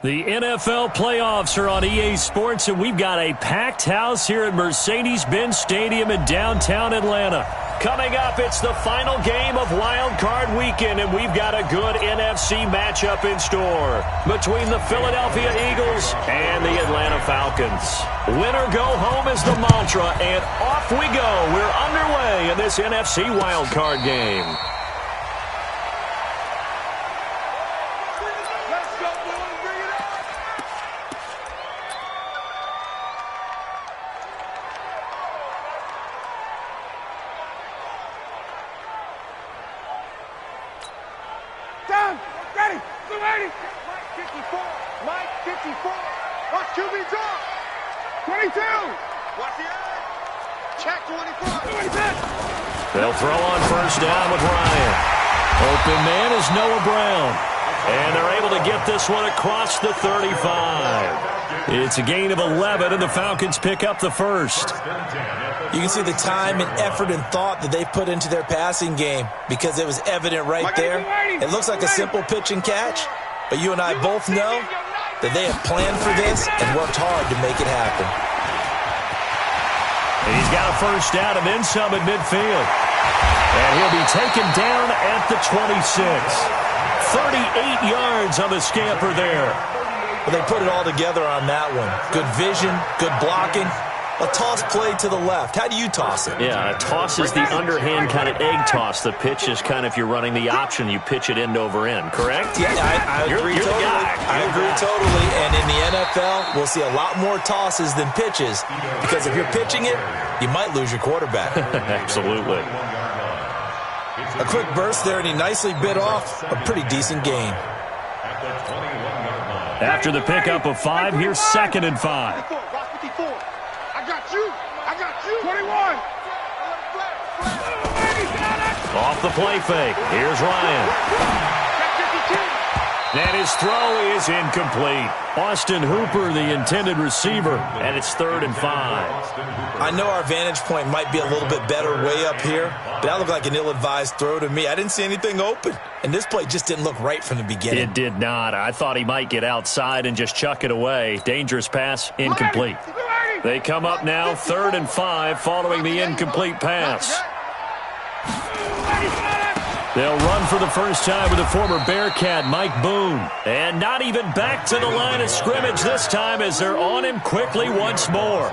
The NFL playoffs are on EA Sports, and we've got a packed house here at Mercedes-Benz Stadium in downtown Atlanta. Coming up, it's the final game of Wild Card Weekend, and we've got a good NFC matchup in store between the Philadelphia Eagles and the Atlanta Falcons. Win or go home is the mantra, and off we go. We're underway in this NFC Wild Card game. They'll throw on first down with Ryan. Open man is Noah Brown. And they're able to get this one across the 35. It's a gain of 11, and the Falcons pick up the first. You can see the time and effort and thought that they put into their passing game because it was evident right there. It looks like a simple pitch and catch, but you and I both know that they have planned for this and worked hard to make it happen. He's got a first down and then some at midfield. And he'll be taken down at the 26. 38 yards on the scamper there. Well, they put it all together on that one. Good vision, good blocking. A toss play to the left. How do you toss it? Yeah, a toss is the underhand kind of egg toss. The pitch is kind of if you're running the option, you pitch it end over end, correct? Yeah, I agree you're totally. The guy. I agree totally. And in the NFL, we'll see a lot more tosses than pitches because if you're pitching it, you might lose your quarterback. Absolutely. A quick burst there, and he nicely bit off a pretty decent gain. After the pickup of 5, here's 2nd and 5. I got you. 21. Off the play fake. Here's Ryan. And his throw is incomplete. Austin Hooper, the intended receiver, and it's 3rd and 5. I know our vantage point might be a little bit better way up here, but that looked like an ill-advised throw to me. I didn't see anything open, and this play just didn't look right from the beginning. It did not. I thought he might get outside and just chuck it away. Dangerous pass, incomplete. They come up now, 3rd and 5, following the incomplete pass. They'll run for the first time with the former Bearcat, Mike Boone. And not even back to the line of scrimmage this time as they're on him quickly once more.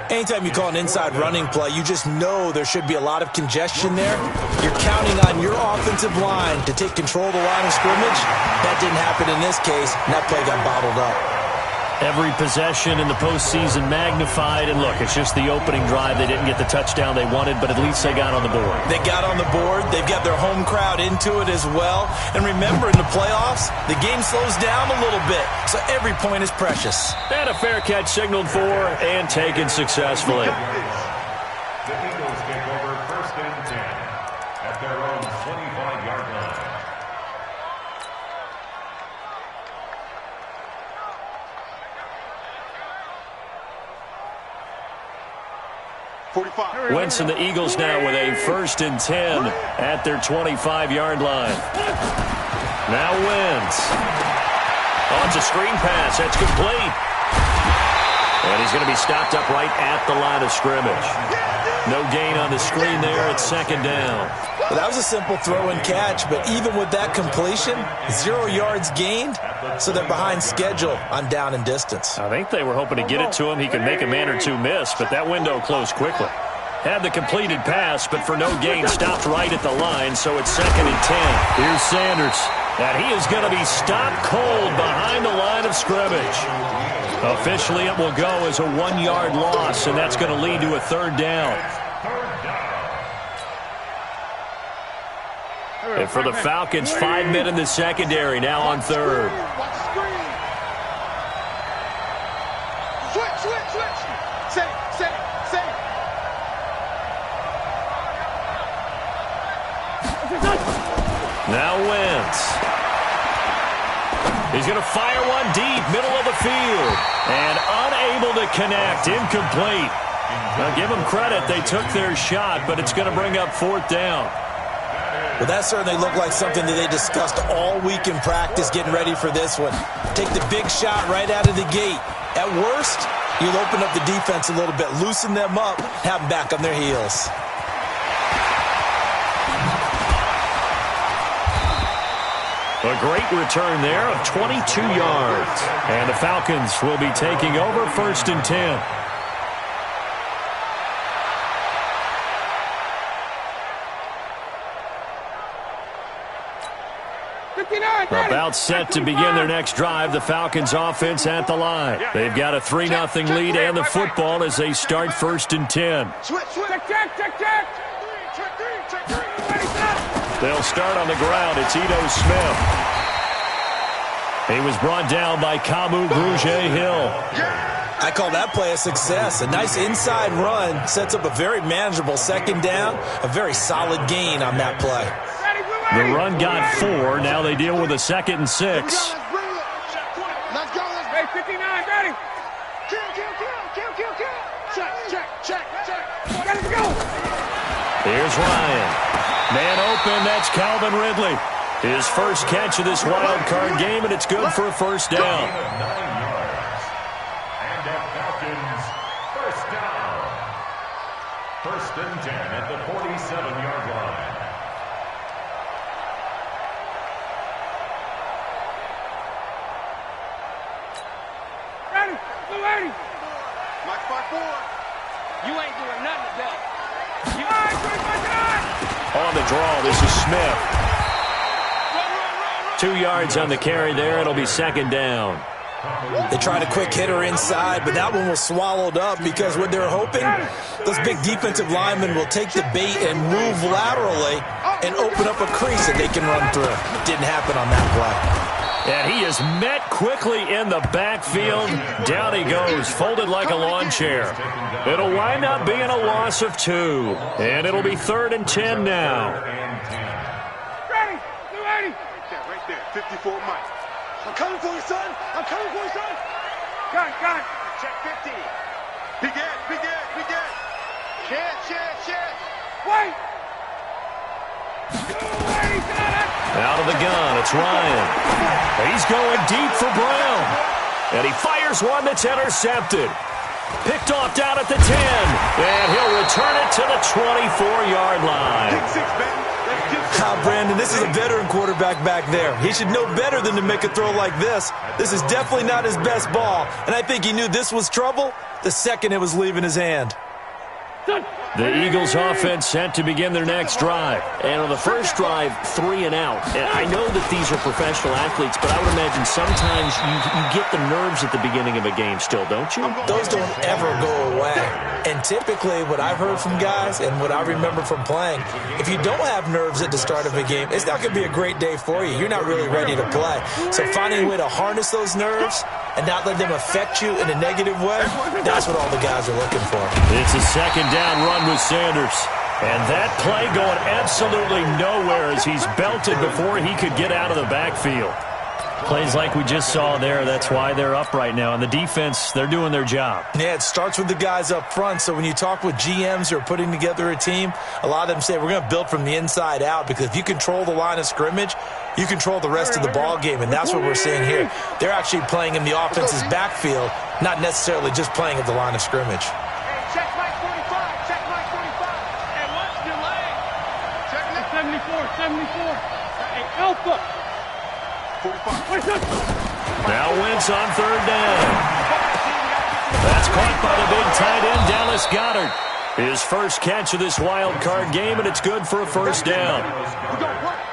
Anytime you call an inside running play, you just know there should be a lot of congestion there. You're counting on your offensive line to take control of the line of scrimmage. That didn't happen in this case, and that play got bottled up. Every possession in the postseason magnified, and look, it's just the opening drive. They didn't get the touchdown they wanted, but at least they got on the board. They got on the board. They've got their home crowd into it as well. And remember, in the playoffs, the game slows down a little bit, so every point is precious. And a fair catch signaled for and taken successfully. The Eagles take over 1st and 10 at their own 25-yard line. Wentz and the Eagles now with a 1st and 10 at their 25-yard line. Now Wentz. Oh, it's a screen pass. That's complete. And he's going to be stopped up right at the line of scrimmage. No gain on the screen there at 2nd down. Well, that was a simple throw and catch, but even with that completion, 0 yards gained, so they're behind schedule on down and distance. I think they were hoping to get it to him. He could make a man or two miss, but that window closed quickly. Had the completed pass, but for no gain, stopped right at the line, so it's 2nd and 10. Here's Sanders, and he is going to be stopped cold behind the line of scrimmage. Officially, it will go as a 1-yard loss, and that's going to lead to a 3rd down. And for the Falcons, 5 men in the secondary, now on 3rd. Now Wentz. He's going to fire one deep, middle of the field. And unable to connect, incomplete. Now give them credit, they took their shot, but it's going to bring up 4th down. Well, that certainly looked like something that they discussed all week in practice getting ready for this one. Take the big shot right out of the gate. At worst, you'll open up the defense a little bit, loosen them up, have them back on their heels. A great return there of 22 yards. And the Falcons will be taking over 1st and 10. About set to begin their next drive. The Falcons offense at the line. They've got a 3-0 lead and the football as they start 1st and 10. They'll start on the ground. It's Ito Smith. He was brought down by Kamu Grugier-Hill. I call that play a success. A nice inside run sets up a very manageable 2nd down. A very solid gain on that play. The run got 4. Now they deal with a 2nd and 6. Let's go. Hey, 59, ready. Kill. Check. Let's go. Here's Ryan. Man open, that's Calvin Ridley. His first catch of this wild card game, and it's good for a 1st down. 9 yards. And the Falcons, 1st down. 1st and 10 at the 47-yard line. Ready. Mark 4. You ain't doing nothing today. On the draw, this is Smith. 2 yards on the carry there. It'll be 2nd down. They tried a quick hitter inside, but that one was swallowed up because what they're hoping, those big defensive linemen will take the bait and move laterally and open up a crease that they can run through. Didn't happen on that play. And he is met quickly in the backfield. Down he goes, folded like a lawn chair. It'll wind up being a loss of 2. And it'll be 3rd and 10 now. Ready. Right there, 54 Mike. I'm coming for you, son. Got it. Check 50. Be good. Shit. Wait. Out of the gun, it's Ryan. He's going deep for Brown. And he fires one that's intercepted. Picked off down at the 10. And he'll return it to the 24-yard line. Brandon, this is a veteran quarterback back there. He should know better than to make a throw like this. This is definitely not his best ball. And I think he knew this was trouble the second it was leaving his hand. The Eagles offense set to begin their next drive. And on the first drive, 3 and out. And I know that these are professional athletes, but I would imagine sometimes you get the nerves at the beginning of a game still, don't you? Those don't ever go away. And typically what I've heard from guys and what I remember from playing, if you don't have nerves at the start of a game, it's not going to be a great day for you. You're not really ready to play. So finding a way to harness those nerves and not let them affect you in a negative way, that's what all the guys are looking for. It's a 2nd down run with Sanders. And that play going absolutely nowhere as he's belted before he could get out of the backfield. Plays like we just saw there, that's why they're up right now. And the defense, they're doing their job. Yeah, it starts with the guys up front. So when you talk with GMs who are putting together a team, a lot of them say we're going to build from the inside out, because if you control the line of scrimmage, you control the rest of the ball game, and that's what we're seeing here. They're actually playing in the offense's backfield, not necessarily just playing at the line of scrimmage. Check Mike 45. And what's your leg? Check 74. Hey, Alpha. 45. Now Wentz on 3rd down. That's caught by the big tight end, Dallas Goedert. His first catch of this wild card game, and it's good for a 1st down.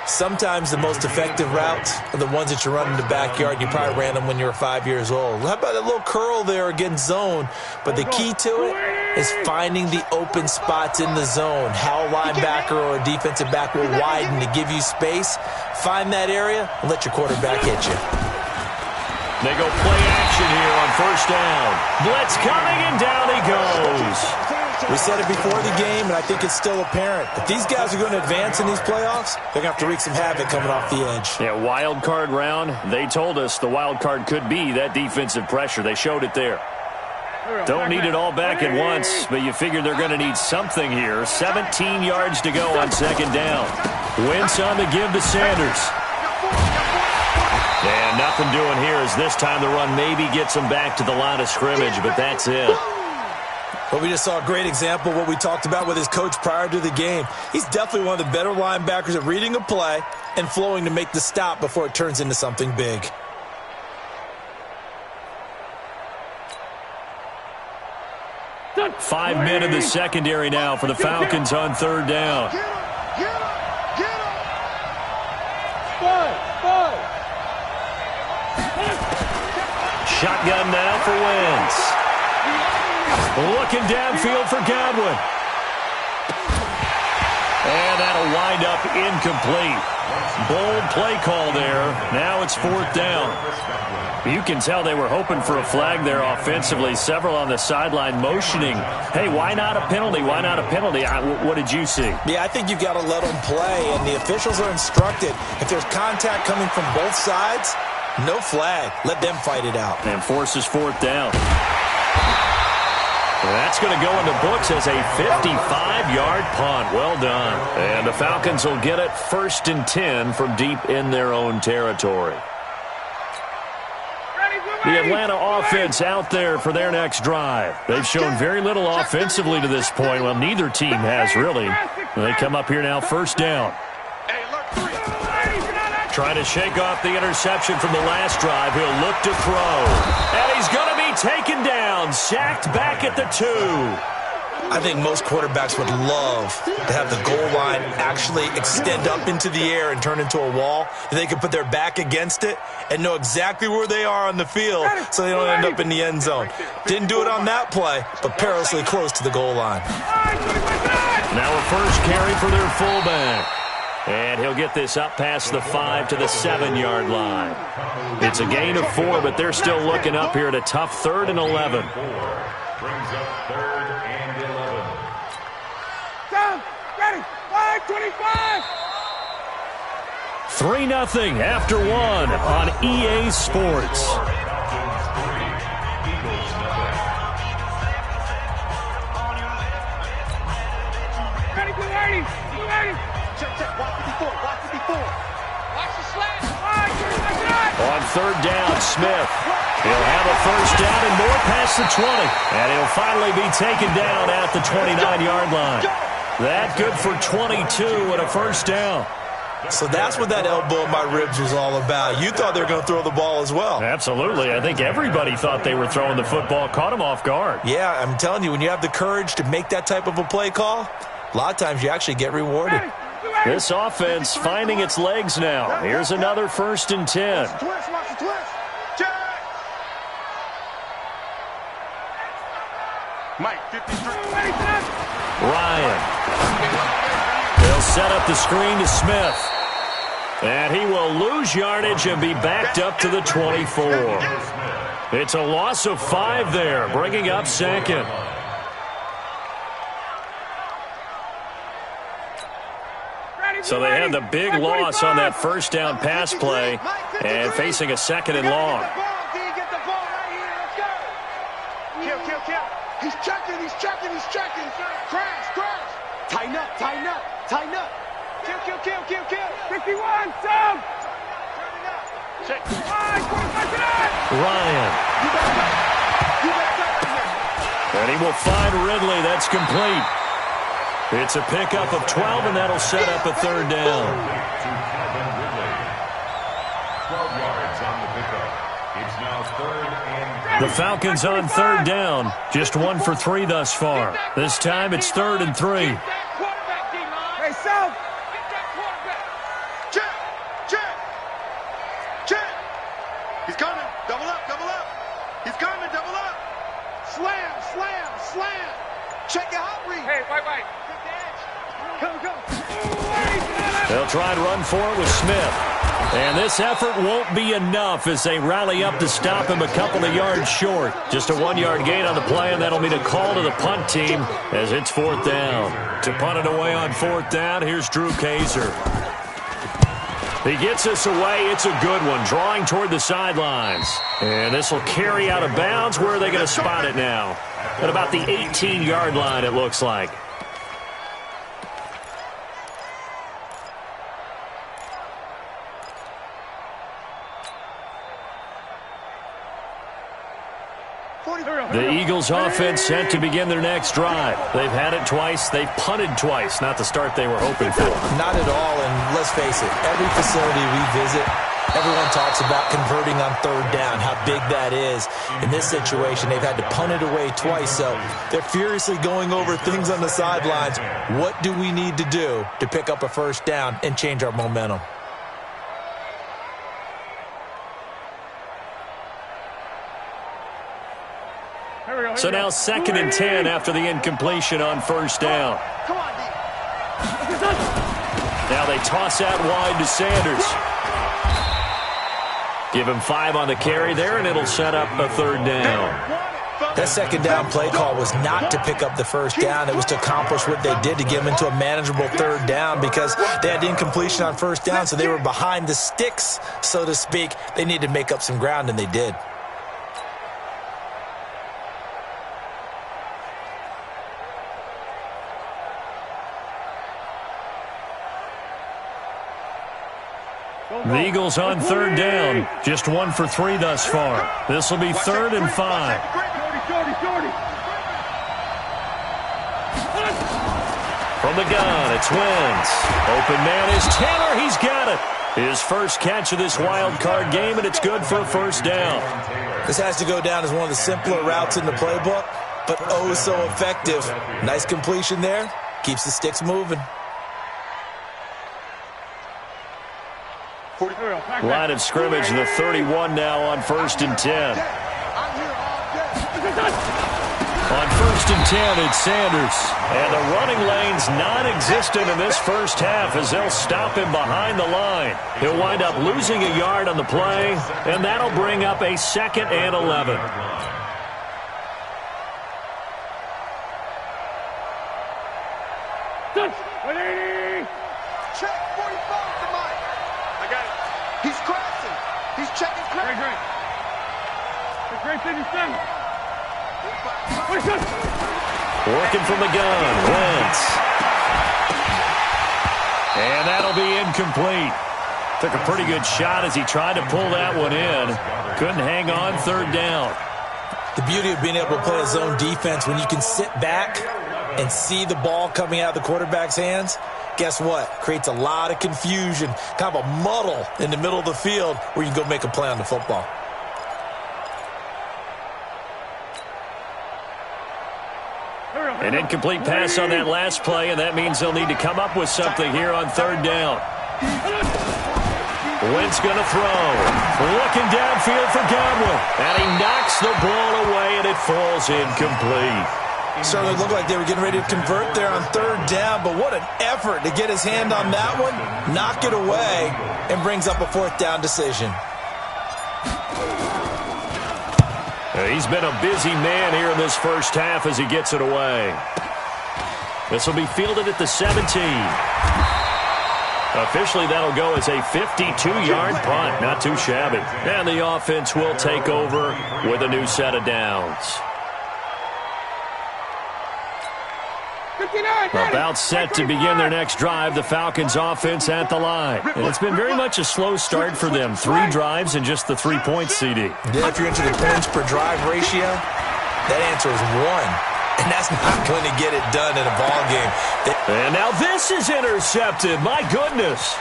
Sometimes the most effective routes are the ones that you run in the backyard. You probably ran them when you were 5 years old. How about a little curl there against zone? But the key to it is finding the open spots in the zone. How a linebacker or a defensive back will widen to give you space. Find that area and let your quarterback hit you. They go play action here on 1st down. Blitz coming, and down he goes. We said it before the game, and I think it's still apparent. If these guys are going to advance in these playoffs, they're going to have to wreak some havoc coming off the edge. Yeah, wild card round. They told us the wild card could be that defensive pressure. They showed it there. Don't need it all back at once, but you figure they're going to need something here. 17 yards to go on 2nd down. Wentz on the give to Sanders. And nothing doing here as this time the run maybe gets him back to the line of scrimmage, but that's it. But we just saw a great example of what we talked about with his coach prior to the game. He's definitely one of the better linebackers at reading a play and flowing to make the stop before it turns into something big. Five men in the secondary now for the Falcons on third down. Shotgun now for Wentz. Looking downfield for Godwin. And that'll wind up incomplete. Bold play call there. Now it's fourth down. You can tell they were hoping for a flag there offensively. Several on the sideline motioning. Hey, why not a penalty? Why not a penalty? What did you see? Yeah, I think you've got to let them play, and the officials are instructed. If there's contact coming from both sides, no flag. Let them fight it out. And forces fourth down. That's going to go in the books as a 55-yard punt. Well done. And the Falcons will get it 1st and 10 from deep in their own territory. The Atlanta offense out there for their next drive. They've shown very little offensively to this point. Well, neither team has really. They come up here now, first down. Trying to shake off the interception from the last drive. He'll look to throw. And he's going to be taken down. Sacked back at the 2. I think most quarterbacks would love to have the goal line actually extend up into the air and turn into a wall. They can put their back against it and know exactly where they are on the field so they don't end up in the end zone. Didn't do it on that play, but perilously close to the goal line. Now a first carry for their fullback. And he'll get this up past the 5 to the 7-yard line. It's a gain of 4, but they're still looking up here at a tough 3rd and 11. Brings up 3rd and 11. Down, ready, 5:25. 3-0 after 1 on EA Sports. Falcons 3, Eagles 0. Ready, get ready, get ready. Check, watch it before, watch it before. Watch the slant. On third down, Smith. He'll have a first down and more past the 20. And he'll finally be taken down at the 29-yard line. That good for 22 and a first down. So that's what that elbow in my ribs was all about. You thought they were going to throw the ball as well. Absolutely. I think everybody thought they were throwing the football. Caught him off guard. Yeah, I'm telling you, when you have the courage to make that type of a play call, a lot of times you actually get rewarded. This offense finding its legs now. Here's another 1st and 10. Twist, watch the twist. Check. Mike, 53. Ryan. They'll set up the screen to Smith. And he will lose yardage and be backed up to the 24. It's a loss of 5 there, bringing up 2nd. So they had the big loss on that first down pass play and facing a 2nd and long. Kill. He's checking. Crash. Tighten up. Kill. 51, Tom. Check. Ryan. And he will find Ridley. That's complete. It's a pickup of 12, and that'll set up a 3rd down. 12 yards on the pickup. It's now 3rd and 3. The Falcons on 3rd down. Just 1 for 3 thus far. This time it's 3rd and 3. Hey, South. Get that quarterback. Check. He's coming. Double up. He's coming. Double up. Slam. Check your hot read. Hey, wait. Come. They'll try and run for it with Smith. And this effort won't be enough as they rally up to stop him a couple of yards short. Just a 1-yard gain on the play, and that'll mean a call to the punt team as it's 4th down. To punt it away on 4th down, here's Drew Kaiser. He gets this away. It's a good one, drawing toward the sidelines. And this will carry out of bounds. Where are they going to spot it now? At about the 18-yard line, it looks like. The Eagles offense set to begin their next drive. They've had it twice. They've punted twice. Not the start they were hoping for. Not at all, and let's face it, every facility we visit, everyone talks about converting on third down, how big that is. In this situation, they've had to punt it away twice, so they're furiously going over things on the sidelines. What do we need to do to pick up a first down and change our momentum? So now 2nd and 10 after the incompletion on first down. Now they toss out wide to Sanders. Give him 5 on the carry there, and it'll set up a third down. That second down play call was not to pick up the first down. It was to accomplish what they did, to get them into a manageable third down, because they had incompletion on first down, so they were behind the sticks, so to speak. They needed to make up some ground, and they did. The Eagles on third down. Just 1 for 3 thus far. This will be 3rd and 5. From the gun, it's Wentz. Open man is Taylor. He's got it. His first catch of this wild card game, and it's good for a first down. This has to go down as one of the simpler routes in the playbook, but oh so effective. Nice completion there. Keeps the sticks moving. Line of scrimmage, the 31 now on 1st and 10. On 1st and 10, it's Sanders. And the running lane's non-existent in this first half as they'll stop him behind the line. He'll wind up losing a yard on the play, and that'll bring up a 2nd and 11. Check 45 to Mike. I got it. He's crashing. He's checking crash. Great 57. Working from the gun, Wentz. And that'll be incomplete. Took a pretty good shot as he tried to pull that one in. Couldn't hang on 3rd down. The beauty of being able to play a zone defense, when you can sit back and see the ball coming out of the quarterback's hands, guess what? Creates a lot of confusion, kind of a muddle in the middle of the field where you can go make a play on the football. An incomplete pass on that last play, and that means they'll need to come up with something here on 3rd down. Wentz going to throw. Looking downfield for Godwin. And he knocks the ball away, and it falls incomplete. Certainly looked like they were getting ready to convert there on 3rd down, but what an effort to get his hand on that one, knock it away, and brings up a 4th down decision. He's been a busy man here in this first half as he gets it away. This will be fielded at the 17. Officially, that'll go as a 52-yard punt. Not too shabby. And the offense will take over with a new set of downs. About set to begin their next drive, the Falcons offense at the line. And it's been very much a slow start for them. 3 drives and just the 3 points, CD. Yeah, if you're into the points per drive ratio, that answer is 1. And that's not going to get it done in a ball game. And now this is intercepted. My goodness.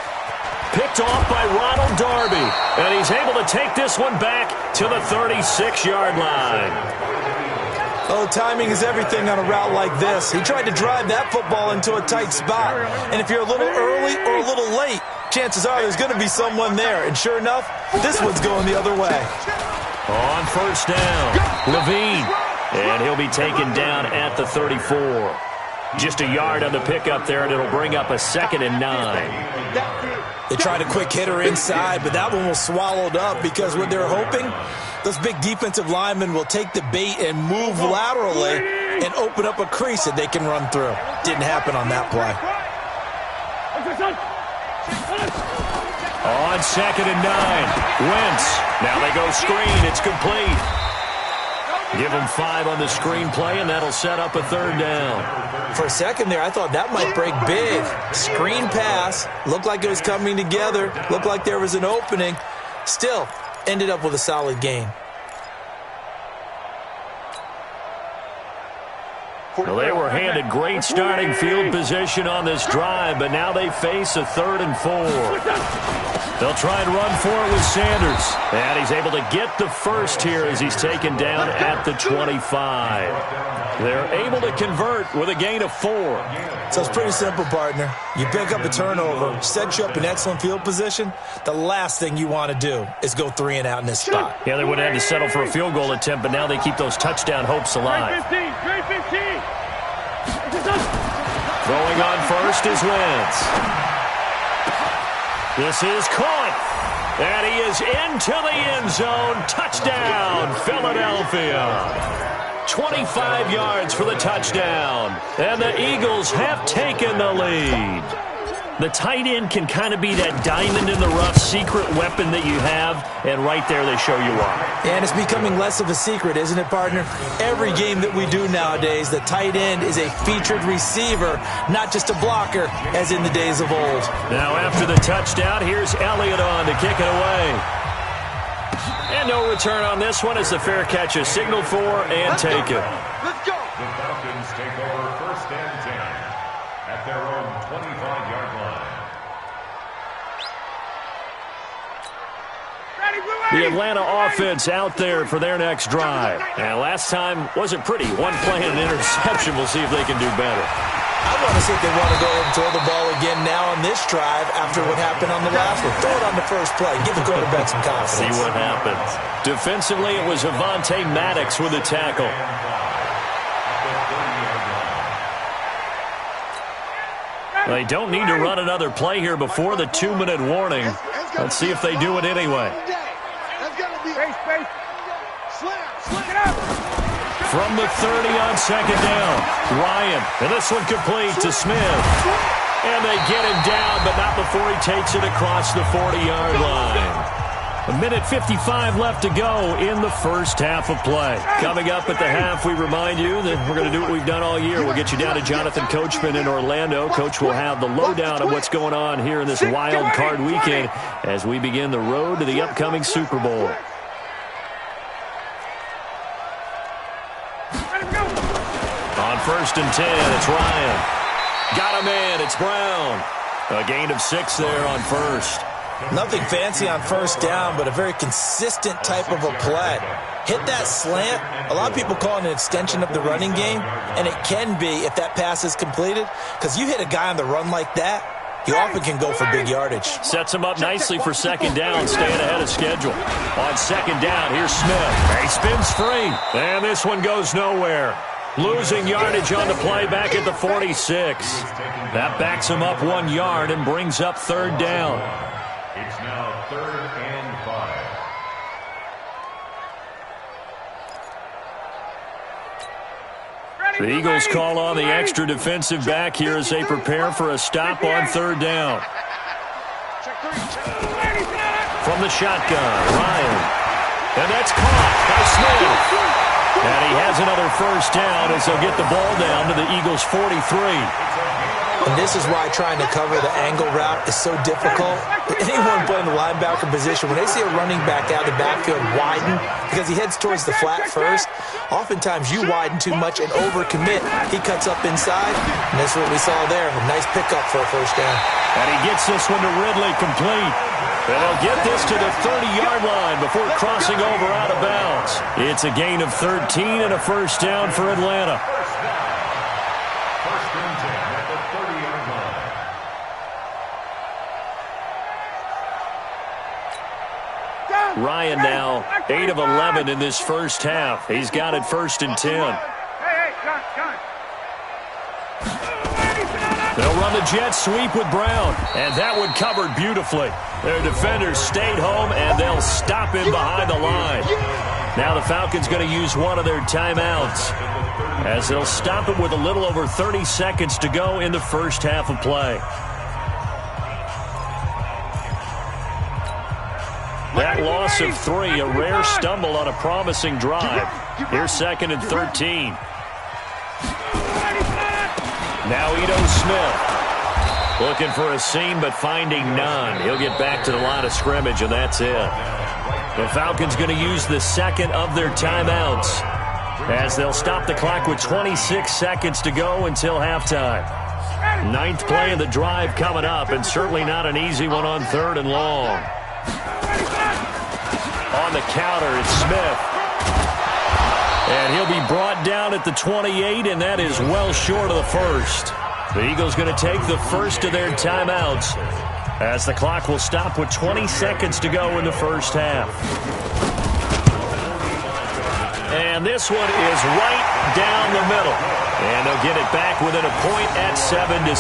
Picked off by Ronald Darby. And he's able to take this one back to the 36-yard line. Oh, timing is everything on a route like this. He tried to drive that football into a tight spot. And if you're a little early or a little late, chances are there's going to be someone there. And sure enough, this one's going the other way. On 1st down, Levine. And he'll be taken down at the 34. Just a yard on the pickup there, and it'll bring up a 2nd and 9. They tried a quick hitter inside, but that one was swallowed up because what they're hoping, those big defensive linemen will take the bait and move laterally and open up a crease that they can run through. Didn't happen on that play. On 2nd and 9, Wentz. Now they go screen. It's complete. Give them 5 on the screen play, and that'll set up a 3rd down. For a second there, I thought that might break big. Screen pass. Looked like it was coming together. Looked like there was an opening. Still, ended up with a solid gain. Well, they were handed great starting field position on this drive, but now they face a 3rd and 4. They'll try and run for it with Sanders. And he's able to get the first here as he's taken down at the 25. They're able to convert with a gain of 4. So it's pretty simple, partner. You pick up a turnover, set you up in excellent field position. The last thing you want to do is go 3 and out in this spot. Yeah, they would have had to settle for a field goal attempt, but now they keep those touchdown hopes alive. Throwing on first is Wentz. This is caught. And he is into the end zone. Touchdown, Philadelphia. 25 yards for the touchdown. And the Eagles have taken the lead. The tight end can kind of be that diamond in the rough secret weapon that you have, and right there they show you why. And it's becoming less of a secret, isn't it, partner? Every game that we do nowadays, the tight end is a featured receiver, not just a blocker, as in the days of old. Now after the touchdown, here's Elliott on to kick it away. And no return on this one as the fair catch is signaled for and taken. Let's go. The Falcons take over 1st and 10 at their own 25-yard line. The Atlanta offense out there for their next drive. And last time wasn't pretty. One play and an interception. We'll see if they can do better. I want to see if they want to go ahead and throw the ball again now on this drive after what happened on the last one. Throw it on the first play. Give the quarterback some confidence. See what happens. Defensively, it was Avonte Maddox with the tackle. They don't need to run another play here before the 2-minute warning. Let's see if they do it anyway. From the 30 on 2nd down, Ryan, and this one complete to Smith. And they get him down, but not before he takes it across the 40-yard line. 1:55 left to go in the first half of play. Coming up at the half, we remind you that we're going to do what we've done all year. We'll get you down to Jonathan Coachman in Orlando. Coach will have the lowdown of what's going on here in this wild card weekend as we begin the road to the upcoming Super Bowl. On 1st and 10, it's Ryan. Got a man, it's Brown. A gain of 6 there on first. Nothing fancy on 1st down, but a very consistent type of a play. Hit that slant. A lot of people call it an extension of the running game, and it can be if that pass is completed, because you hit a guy on the run like that, you often can go for big yardage. Sets him up nicely for 2nd down, staying ahead of schedule. On 2nd down, here's Smith. He spins free, and this one goes nowhere. Losing yardage on the play back at the 46. That backs him up 1 yard and brings up 3rd down. It's now 3rd and 5. The Eagles call on the extra defensive back here as they prepare for a stop on 3rd down. From the shotgun, Ryan. And that's caught by Smith. And he has another 1st down as they'll get the ball down to the Eagles' 43. And this is why trying to cover the angle route is so difficult. Anyone playing the linebacker position, when they see a running back out of the backfield widen, because he heads towards the flat first, oftentimes you widen too much and overcommit. He cuts up inside, and that's what we saw there. A nice pickup for a 1st down. And he gets this one to Ridley complete. And they'll get this to the 30-yard line before crossing over out of bounds. It's a gain of 13 and a 1st down for Atlanta. 1st and 10 at the 30-yard line. Ryan now 8 of 11 in this first half. He's got it 1st and 10. They'll run the jet sweep with Brown, and that one covered beautifully. Their defenders stayed home, and they'll stop him behind the line. Now the Falcons going to use one of their timeouts as they'll stop it with a little over 30 seconds to go in the first half of play. That loss of 3, a rare stumble on a promising drive. Here's 2nd and 13. Now Ito Smith looking for a seam but finding none. He'll get back to the line of scrimmage, and that's it. The Falcons going to use the 2nd of their timeouts. as they'll stop the clock with 26 seconds to go until halftime. Ninth play of the drive coming up, and certainly not an easy one on 3rd and long. On the counter, it's Smith. And he'll be brought down at the 28, and that is well short of the first. The Eagles going to take the first of their timeouts as the clock will stop with 20 seconds to go in the first half. And this one is right down the middle. And they'll get it back within a point at 7-6.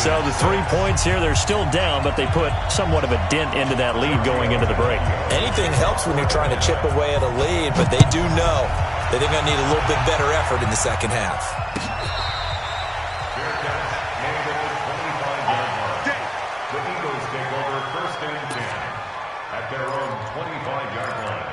So the 3 points here, they're still down, but they put somewhat of a dent into that lead going into the break. Anything helps when you're trying to chip away at a lead, but they do know that they're going to need a little bit better effort in the second half. The Eagles take over 1st and 10 at their own 25-yard line.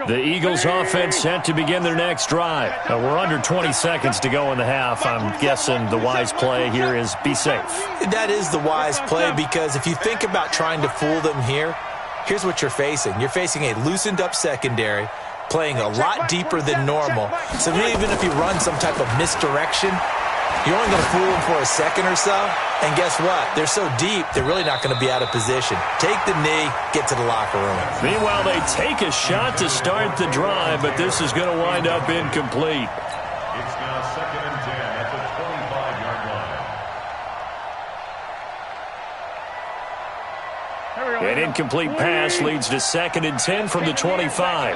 The Eagles offense set to begin their next drive. We're under 20 seconds to go in the half. I'm guessing the wise play here is be safe. That is the wise play, because if you think about trying to fool them here, here's what you're facing. You're facing a loosened up secondary, playing a lot deeper than normal. So even if you run some type of misdirection, you're only going to fool them for a second or so. And guess what? They're so deep, they're really not going to be out of position. Take the knee, get to the locker room. Meanwhile, they take a shot to start the drive, but this is going to wind up incomplete. It's now 2nd and 10 at the 25-yard line. An incomplete pass leads to 2nd and 10 from the 25.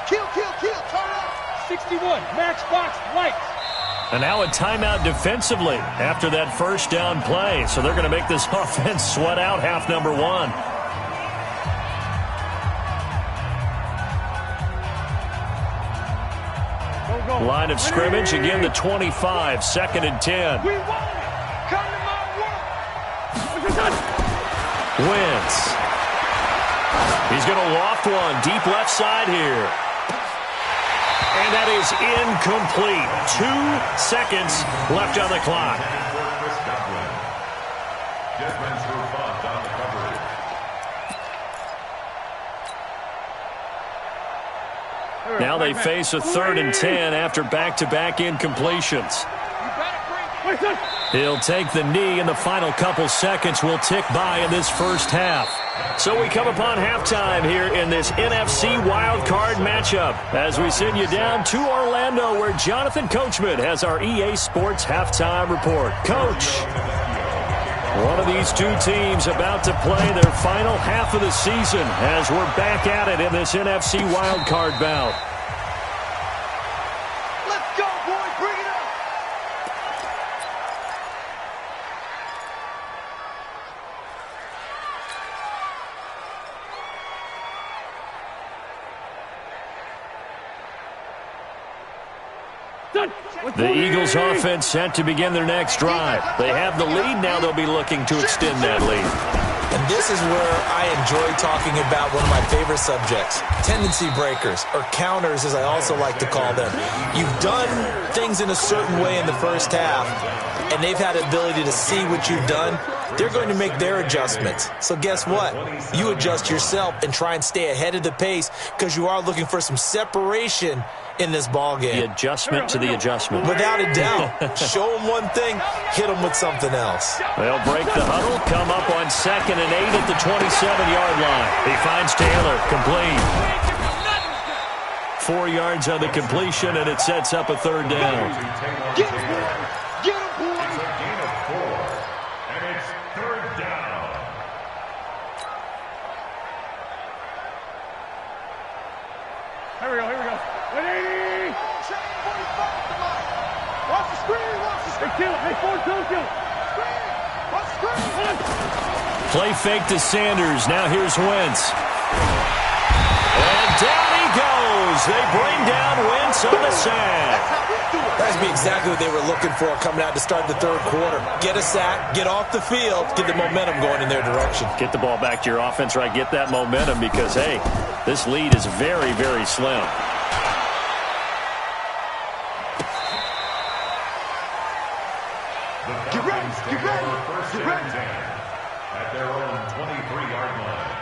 Kill, turn up. 61, match box, lights. And now a timeout defensively after that first down play. So they're going to make this offense sweat out half number 1. Line of scrimmage, again the 25, 2nd and 10. We won it. Come to my world. Wentz. He's going to loft one deep left side here. And that is incomplete. 2 seconds left on the clock. Now they face a 3rd and 10 after back-to-back incompletions. He'll take the knee, and the final couple seconds will tick by in this first half. So we come upon halftime here in this NFC wildcard matchup as we send you down to Orlando, where Jonathan Coachman has our EA Sports halftime report. Coach, one of these two teams about to play their final half of the season as we're back at it in this NFC wildcard bout. Let's go, boys. Bring it up. The Eagles offense set to begin their next drive. They have the lead. Now they'll be looking to extend that lead. And this is where I enjoy talking about one of my favorite subjects, tendency breakers, or counters as I also like to call them. You've done things in a certain way in the first half, and they've had the ability to see what you've done. They're going to make their adjustments. So guess what? You adjust yourself and try and stay ahead of the pace, because you are looking for some separation in this ball game. The adjustment to the adjustment. Without a doubt. Show them one thing, hit them with something else. They'll break the huddle, come up on 2nd and 8 at the 27-yard line. He finds Taylor, complete. 4 yards on the completion, and it sets up a 3rd down. Get him, boy. Get him, boy. It's a gain of 4, and it's 3rd down. Here we go. 180. Watch the screen. Hey, kill it. Hey, Ford, don't kill it. Watch the screen. Play fake to Sanders. Now here's Wentz. And down he goes. They bring down Wentz on the sack. That's exactly what they were looking for coming out to start the 3rd quarter. Get a sack, get off the field, get the momentum going in their direction. Get the ball back to your offense, right? Get that momentum, because, hey, this lead is very, very slim. Get ready. First and 10 at their own 23-yard line.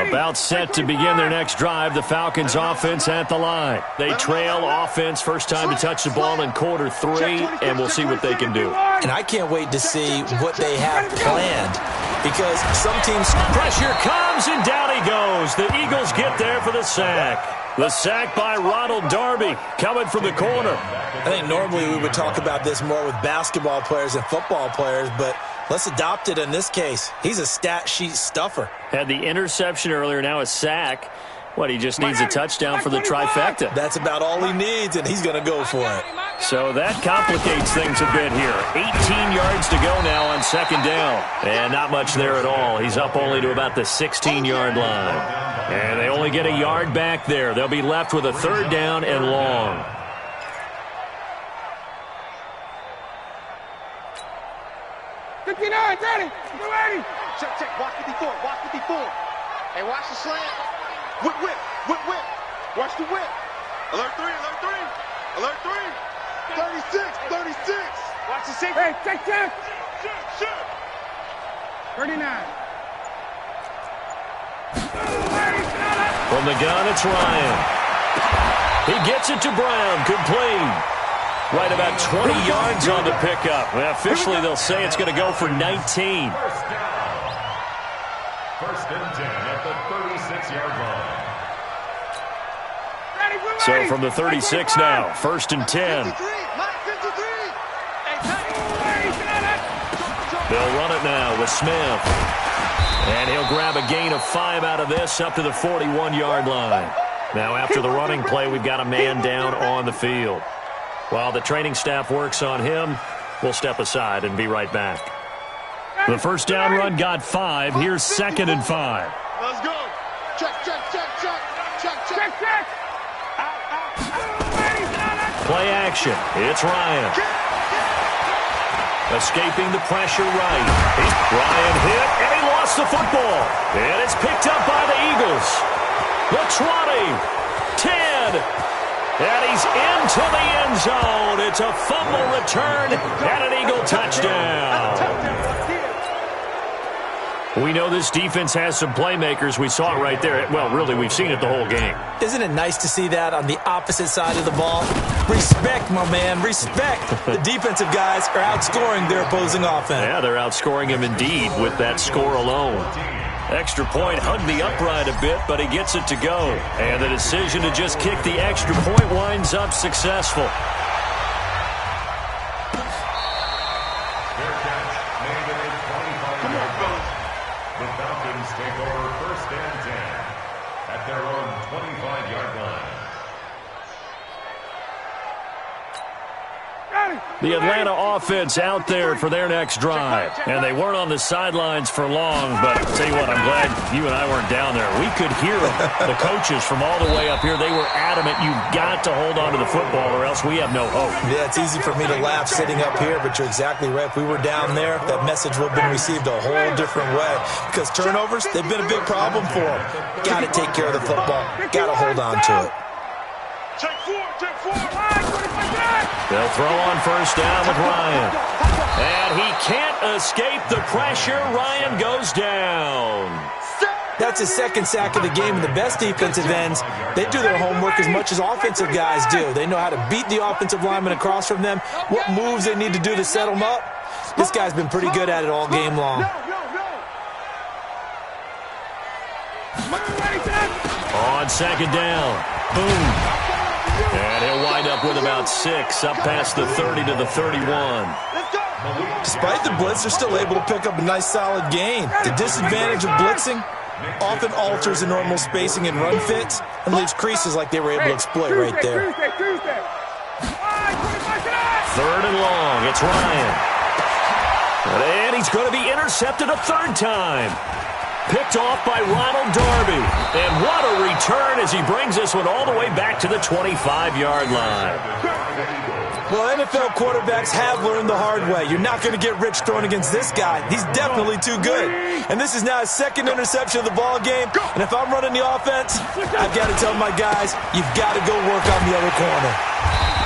About set to begin their next drive, the Falcons offense at the line. They trail offense, first time to touch the ball in quarter 3, and we'll see what they can do. And I can't wait to see what they have planned, because some teams... Pressure comes, and down he goes. The Eagles get there for the sack. The sack by Ronald Darby coming from the corner. I think normally we would talk about this more with basketball players and football players, but let's adopt it in this case. He's a stat sheet stuffer. Had the interception earlier, now a sack. What, he just needs a touchdown for the trifecta. That's about all he needs, and he's going to go for it. So that complicates things a bit here. 18 yards to go now on second down. And not much there at all. He's up only to about the 16-yard line. And they only get a yard back there. They'll be left with a third down and long. Check. Watch 54. Hey, watch the slant. Whip. Watch the whip. Alert 3. Alert 3. 36. Watch the safety. Hey, check. Shoot. 39. From the gun, it's Ryan. He gets it to Brown. Complete. Right about 20 yards on the pickup. Well, officially, they'll say it's going to go for 19. First down. First and 10 at the 36-yard line. So from the 36 now, first and 10. They'll run it now with Smith. And he'll grab a gain of 5 out of this up to the 41-yard line. Now after the running play, we've got a man down on the field. While the training staff works on him, we'll step aside and be right back. The first down run got 5. Here's second and 5. Let's go. Check. Play action. It's Ryan. Escaping the pressure right. Ryan hit, and he lost the football. And it's picked up by the Eagles. The 20, 10, and he's into the end zone. It's a fumble return and an Eagle touchdown. We know this defense has some playmakers. We saw it right there. Well, really, we've seen it the whole game. Isn't it nice to see that on the opposite side of the ball? Respect, my man, respect. The defensive guys are outscoring their opposing offense. Yeah, they're outscoring him indeed with that score alone. Extra point hugged the upright a bit, but he gets it to go. And the decision to just kick the extra point winds up successful. Their catch made at the 25-yard line. The Falcons take over first and 10 at their own 25-yard line. The Atlanta offense out there for their next drive. And they weren't on the sidelines for long, but I'll tell you what, I'm glad you and I weren't down there. We could hear them. The coaches from all the way up here, they were adamant, you've got to hold on to the football or else we have no hope. Yeah, it's easy for me to laugh sitting up here, but you're exactly right. If we were down there, that message would have been received a whole different way. Because turnovers, they've been a big problem for them. Got to take care of the football. Got to hold on to it. Check four. They'll throw on first down with Ryan. And he can't escape the pressure. Ryan goes down. That's his second sack of the game, and the best defensive ends, they do their homework as much as offensive guys do. They know how to beat the offensive lineman across from them, what moves they need to do to set them up. This guy's been pretty good at it all game long. On second down. Boom. And he'll wind up with about 6 up past the 30 to the 31. Despite the blitz, they're still able to pick up a nice solid gain. The disadvantage of blitzing often alters the normal spacing and run fits and leaves creases like they were able to exploit right there. Third and long. It's Ryan. And he's going to be intercepted a third time. Picked off by Ronald Darby. And what a return as he brings this one all the way back to the 25-yard line. Well, NFL quarterbacks have learned the hard way. You're not going to get rich throwing against this guy. He's definitely too good. And this is now his second interception of the ball game. And if I'm running the offense, I've got to tell my guys, you've got to go work on the other corner.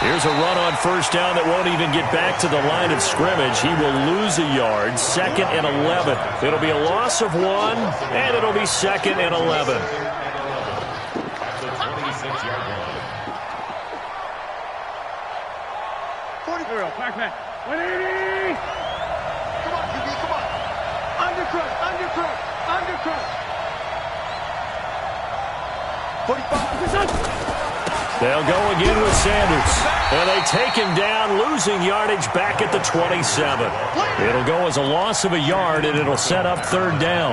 Here's a run on first down that won't even get back to the line of scrimmage. He will lose a yard, 2nd and 11. It'll be a loss of 1, and it'll be 2nd and 11. At the 26-yard line. 40. Back. 180. Come on, QB, come on. Undercut. 45. They'll go again with Sanders. And they take him down, losing yardage back at the 27. It'll go as a loss of a yard, and it'll set up 3rd down.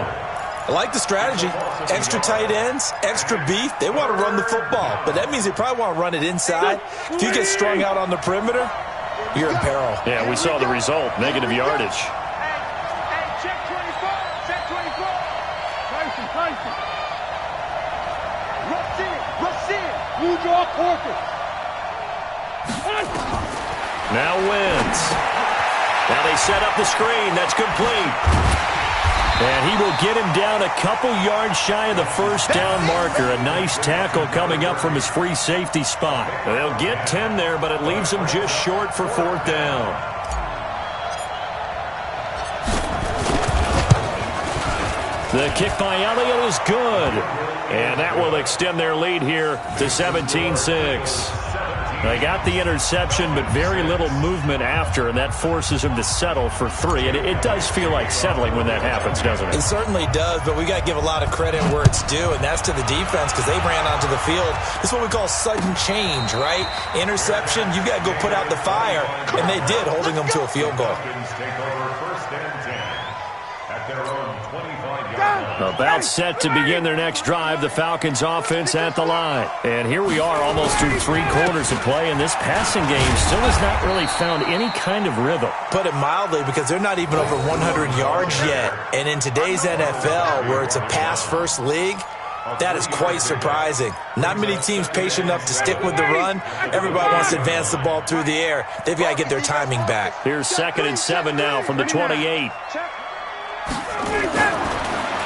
I like the strategy. Extra tight ends, extra beef. They want to run the football, but that means they probably want to run it inside. If you get strung out on the perimeter, you're in peril. Yeah, we saw the result, negative yardage. Hey, check 24. Check 24. Tyson. Rush in. New York Orchid. Now wins. Now they set up the screen. That's complete. And he will get him down a couple yards shy of the first down marker. A nice tackle coming up from his free safety spot. They'll get 10 there, but it leaves him just short for 4th down. The kick by Elliott is good. And that will extend their lead here to 17-6. They got the interception, but very little movement after, and that forces him to settle for 3. And it does feel like settling when that happens, doesn't it? It certainly does, but we got to give a lot of credit where it's due, and that's to the defense because they ran onto the field. This is what we call sudden change, right? Interception, you got to go put out the fire, and they did, holding them to a field goal. Take over 1st and 10 at their own 25-yard line. About set to begin their next drive, the Falcons offense at the line. And here we are almost through 3 quarters of play, and this passing game still has not really found any kind of rhythm. Put it mildly, because they're not even over 100 yards yet. And in today's NFL, where it's a pass-first league, that is quite surprising. Not many teams patient enough to stick with the run. Everybody wants to advance the ball through the air. They've got to get their timing back. Here's 2nd and 7 now from the 28.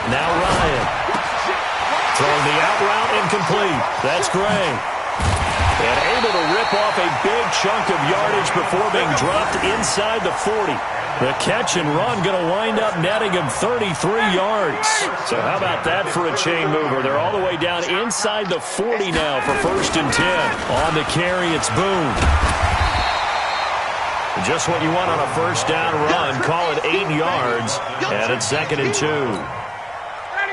Now Ryan. Throwing the out route incomplete. That's Gray. And able to rip off a big chunk of yardage before being dropped inside the 40. The catch and run going to wind up netting him 33 yards. So how about that for a chain mover? They're all the way down inside the 40 now for 1st and 10. On the carry, it's Boone. Just what you want on a 1st down run. Call it 8 yards. And it's 2nd and 2.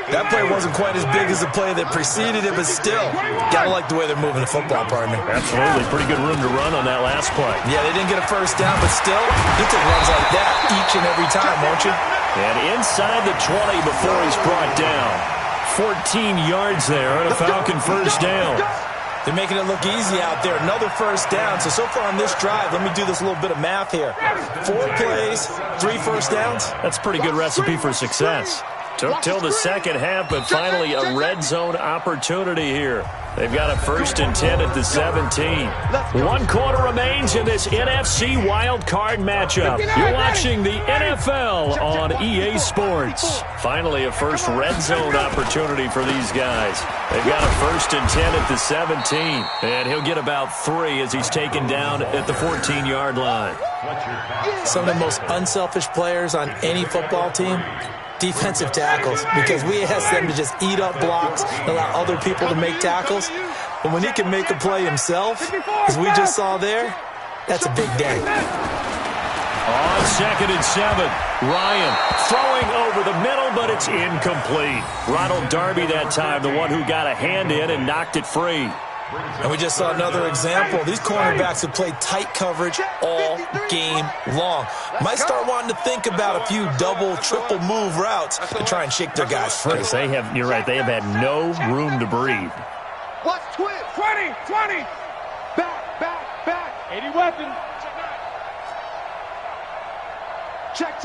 That play wasn't quite as big as the play that preceded it, but still, gotta like the way they're moving the football, partner. Absolutely. Pretty good room to run on that last play. Yeah, they didn't get a 1st down, but still, you take runs like that each and every time, won't you? And inside the 20 before he's brought down. 14 yards there on a Falcon 1st down. They're making it look easy out there. Another 1st down. So far on this drive, let me do this little bit of math here. 4 plays, 3 1st downs. That's a pretty good recipe for success. Took till the second half, but finally a red zone opportunity here. They've got a 1st and 10 at the 17. 1 quarter remains in this NFC wild card matchup. You're watching the NFL on EA Sports. Finally a first red zone opportunity for these guys. They've got a 1st and 10 at the 17. And he'll get about 3 as he's taken down at the 14-yard line. Some of the most unselfish players on any football team, defensive tackles, because we ask them to just eat up blocks and allow other people to make tackles. But when he can make a play himself, as we just saw there, that's a big day. On 2nd and 7, Ryan throwing over the middle, but it's incomplete. Ronald Darby that time, the one who got a hand in and knocked it free. And we just saw another example. These cornerbacks have played tight coverage all game long. Might start wanting to think about a few double, triple move routes to try and shake their guys free. They have, you're right, they have had no room to breathe. Watch twist. 20. Back. 80 weapons. Check.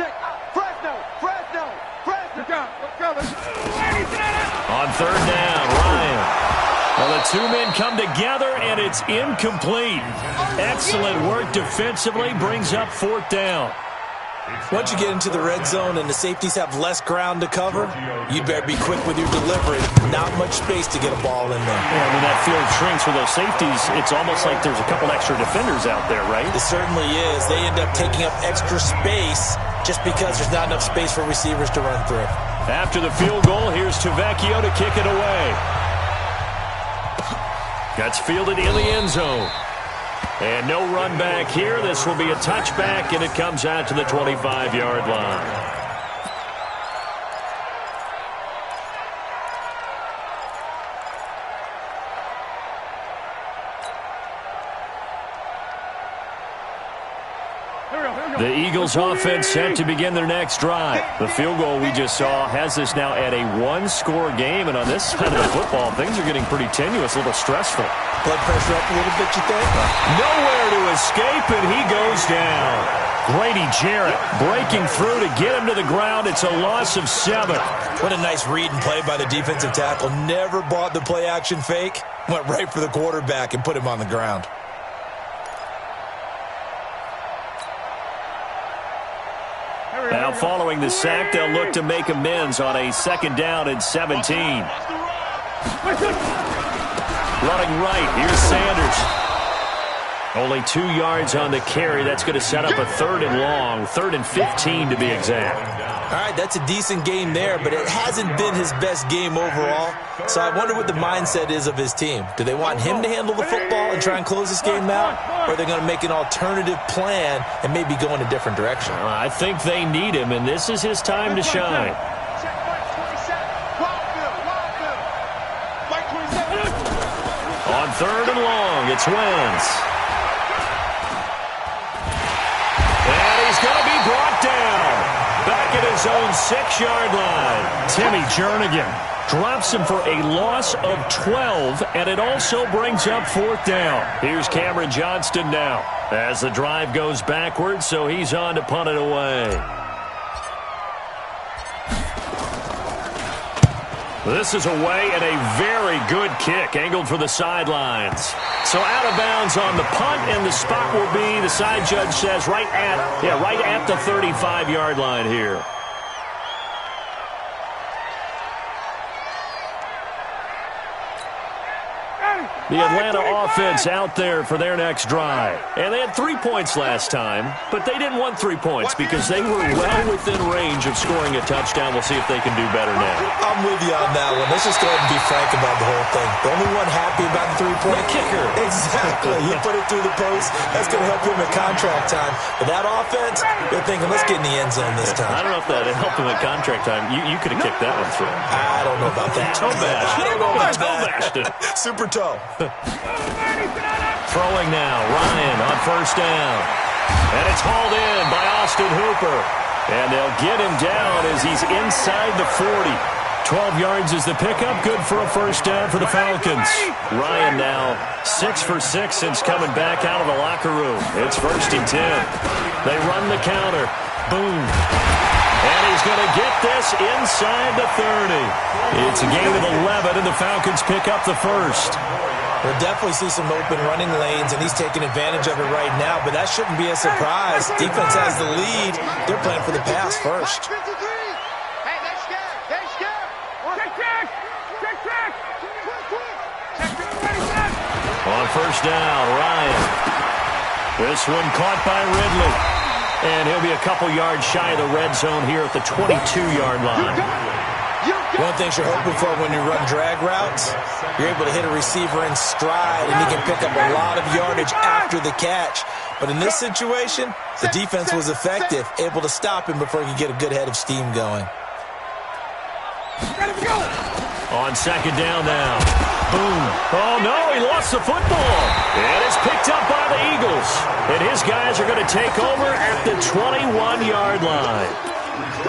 Fresno. Let's go. On 3rd down, Ryan. Well, the two men come together, and it's incomplete. Excellent work defensively, brings up 4th down. Once you get into the red zone and the safeties have less ground to cover, you better be quick with your delivery. Not much space to get a ball in there. Yeah, when that field shrinks for those safeties, it's almost like there's a couple extra defenders out there, right? It certainly is. They end up taking up extra space just because there's not enough space for receivers to run through. After the field goal, here's Tavecchio to kick it away. Gets fielded in the end zone. And no run back here. This will be a touchback, and it comes out to the 25-yard line. The Eagles offense set to begin their next drive. The field goal we just saw has this now at a one-score game, and on this side of the football, things are getting pretty tenuous, a little stressful. Blood pressure up a little bit, you think? Nowhere to escape, and he goes down. Grady Jarrett breaking through to get him to the ground. It's a loss of 7. What a nice read and play by the defensive tackle. Never bought the play-action fake. Went right for the quarterback and put him on the ground. Now following the sack, they'll look to make amends on a 2nd down and 17. Running right, here's Sanders. Only 2 yards on the carry. That's going to set up a 3rd and long, 3rd and 15 to be exact. All right, that's a decent game there, but it hasn't been his best game overall. So I wonder what the mindset is of his team. Do they want him to handle the football and try and close this game out? Or are they going to make an alternative plan and maybe go in a different direction? I think they need him, and this is his time to shine. On 3rd and long, it's Wentz. And he's going to be brought down. Back at his own 6-yard line. Timmy Jernigan drops him for a loss of 12, and it also brings up 4th down. Here's Cameron Johnston now as the drive goes backwards, so he's on to punt it away. This is away, and a very good kick angled for the sidelines. So out of bounds on the punt, and the spot will be, the side judge says, right at the 35-yard line here. The Atlanta offense out there for their next drive. And they had 3 points last time, but they didn't want 3 points because they were well within range of scoring a touchdown. We'll see if they can do better now. I'm with you on that one. Let's just go ahead and be frank about the whole thing. The only one happy about the 3-point kicker. Exactly. He put it through the post. That's going to help him at contract time. But that offense, they're thinking, let's get in the end zone this time. I don't know if that helped him at contract time. You could have kicked that one through. I don't know about that. Toe bash. I don't know about Toe bashed it. Super toe. Throwing now, Ryan on 1st down. And it's hauled in by Austin Hooper. And they'll get him down as he's inside the 40. 12 yards is the pickup. Good for a 1st down for the Falcons. Ryan now 6 for 6 since coming back out of the locker room. It's 1st and 10. They run the counter. Boom. And he's going to get this inside the 30. It's a gain of 11, and the Falcons pick up the 1st. We'll definitely see some open running lanes, and he's taking advantage of it right now, but that shouldn't be a surprise. Defense has the lead. They're playing for the pass first. Hey, they're scared. They're scared. Check. On 1st down, Ryan. This one caught by Ridley. And he'll be a couple yards shy of the red zone here at the 22-yard line. One of the things you're hoping for when you run drag routes, you're able to hit a receiver in stride, and he can pick up a lot of yardage after the catch. But in this situation, the defense was effective, able to stop him before he could get a good head of steam going. On 2nd down now. Boom. Oh, no, he lost the football. And it's picked up by the Eagles. And his guys are going to take over at the 21-yard line.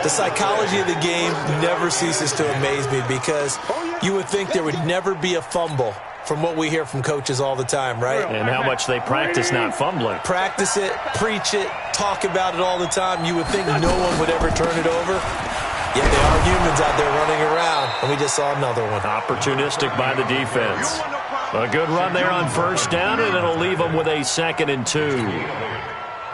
The psychology of the game never ceases to amaze me because you would think there would never be a fumble from what we hear from coaches all the time, right? And how much they practice not fumbling. Practice it, preach it, talk about it all the time. You would think no one would ever turn it over. Yet they are humans out there running around, and we just saw another one. Opportunistic by the defense. A good run there on first down, and it'll leave them with a 2nd and 2.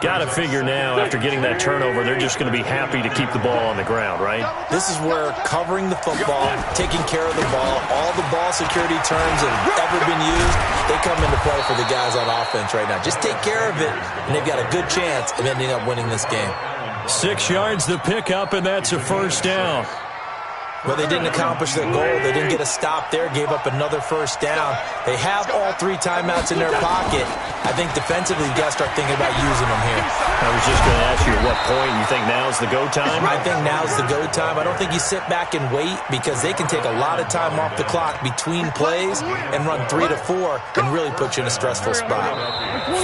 Got to figure now, after getting that turnover, they're just going to be happy to keep the ball on the ground, right? This is where covering the football, taking care of the ball, all the ball security terms that have ever been used, they come into play for the guys on offense right now. Just take care of it, and they've got a good chance of ending up winning this game. 6 yards the pickup, and that's a first down. But they didn't accomplish their goal. They didn't get a stop there, gave up another first down. They have all 3 timeouts in their pocket. I think defensively, you got to start thinking about using them here. I was just going to ask you at what point you think now's the go time? I think now's the go time. I don't think you sit back and wait, because they can take a lot of time off the clock between plays and run 3 to 4 and really put you in a stressful spot.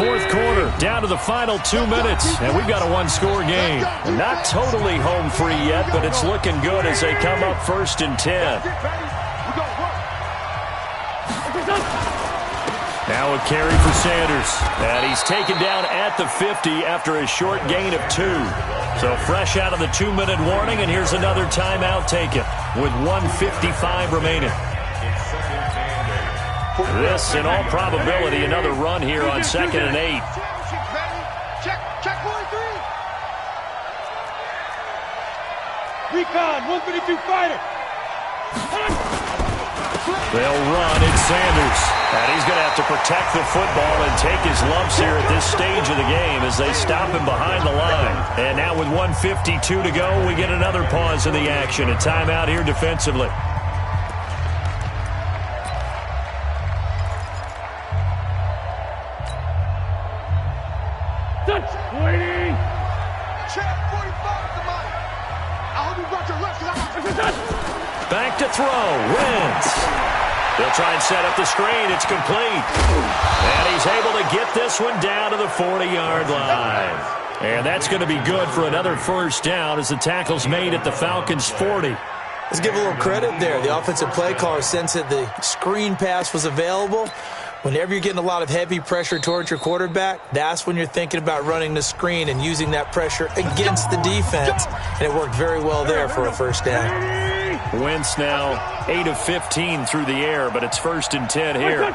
4th quarter, down to the final 2 minutes, and we've got a 1-score game. Not totally home free yet, but it's looking good as they come up 1st and 10. Now a carry for Sanders, and he's taken down at the 50 after a short gain of 2. So fresh out of the 2-minute warning, and here's another timeout taken with 1:55 remaining. This, in all probability, another run here on 2nd and 8. Check 43. Recon, 132 fighter. They'll run. It's Sanders. And he's going to have to protect the football and take his lumps here at this stage of the game as they stop him behind the line. And now with 1:52 to go, we get another pause in the action. A timeout here defensively. Touch, waiting. Check 45 the mic. I hope you brought your left. Back to throw. Wentz. They'll try and set up the screen. It's complete. And he's able to get this one down to the 40-yard line. And that's going to be good for another first down as the tackle's made at the Falcons' 40. Let's give a little credit there. The offensive play caller sensed that the screen pass was available. Whenever you're getting a lot of heavy pressure towards your quarterback, that's when you're thinking about running the screen and using that pressure against the defense. And it worked very well there for a first down. Wentz now 8 of 15 through the air, but it's 1st and 10 here.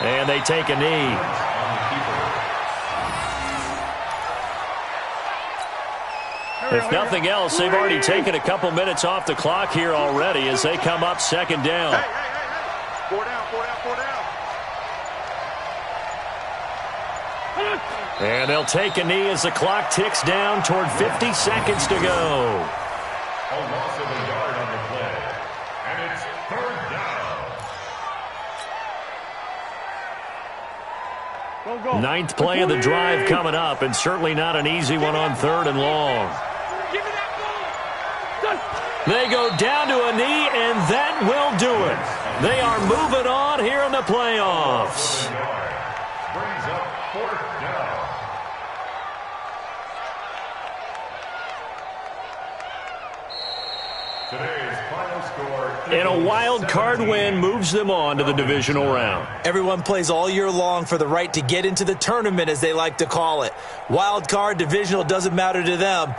And they take a knee. If nothing else, they've already taken a couple minutes off the clock here already as they come up 2nd down. Hey. 4 down. And they'll take a knee as the clock ticks down toward 50 seconds to go. A loss of a yard on the play. And it's 3rd down. 9th play of the drive coming up, and certainly not an easy one on 3rd and long. They go down to a knee, and that will do it. They are moving on here in the playoffs. Brings up 4th down. Today's final score. And a wild card win moves them on to the divisional round. Everyone plays all year long for the right to get into the tournament, as they like to call it. Wild card, divisional, doesn't matter to them.